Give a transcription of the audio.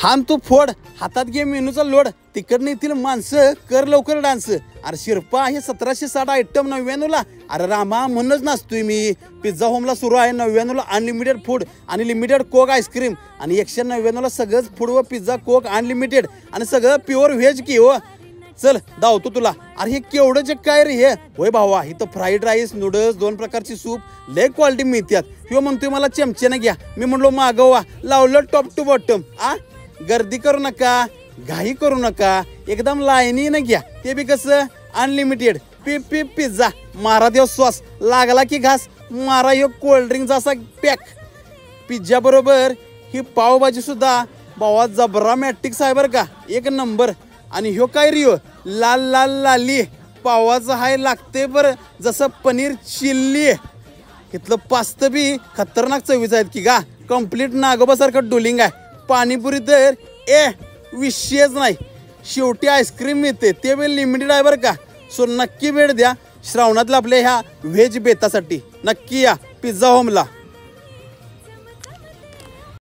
हान तू फोड, हातात घे मेनूचा लोड, तिकडनं येतील माणसं, कर लवकर डान्स. अरे शिरपा आहे 1760 आयटम 99ला. अरे रामा म्हणूनच नाचतोय मी. पिझ्झा होमला सुरू आहे 99ला अनलिमिटेड फूड आणि लिमिटेड कोक आईस्क्रीम आणि 199ला सगळंच फूड व पिझ्झा कोक अनलिमिटेड आणि सगळं प्युअर व्हेज की हो. चल धावतो तुला. अरे हे केवढं जे काय रे हे. होय भावा, इथं फ्राईड राईस, नूडल्स, 2 प्रकारची सूप, लय क्वालिटी मिळतात. ह्यो म्हणतोय मला चमच्यानं घ्या. मी म्हणलो मागवा. लावलं टॉप टू बॉटम. गर्दी करू नका, घाई करू नका, एकदम लाईनीनं घ्या. ते बी कसं अनलिमिटेड. पिझ्झा मारा देव सॉस, लागला की घास मारा. ह्यो कोल्ड्रिंकचा असा पॅक. पिझ्झा बरोबर ही पावभाजी सुद्धा भावा जबरा मॅटिक्स आहे बरं का, एक नंबर. आणि ह्यो काय रिओ लाल लाल लाली पावाचं हाय लागते बरं, जसं पनीर चिल्ली. इथलं पास्त बी खतरनाक चवीचं आहेत की गा. कम्प्लीट नागोबासारखं डोलिंग आहे. पाणीपुरी तर विषयच नाही. शेवटी आईस्क्रीम मिळते, ते बी लिमिटेड आहे बरं का. सो नक्की भेट द्या श्रावणातल्या आपल्या ह्या व्हेज बेतासाठी. नक्की या पिझ्झा होमला.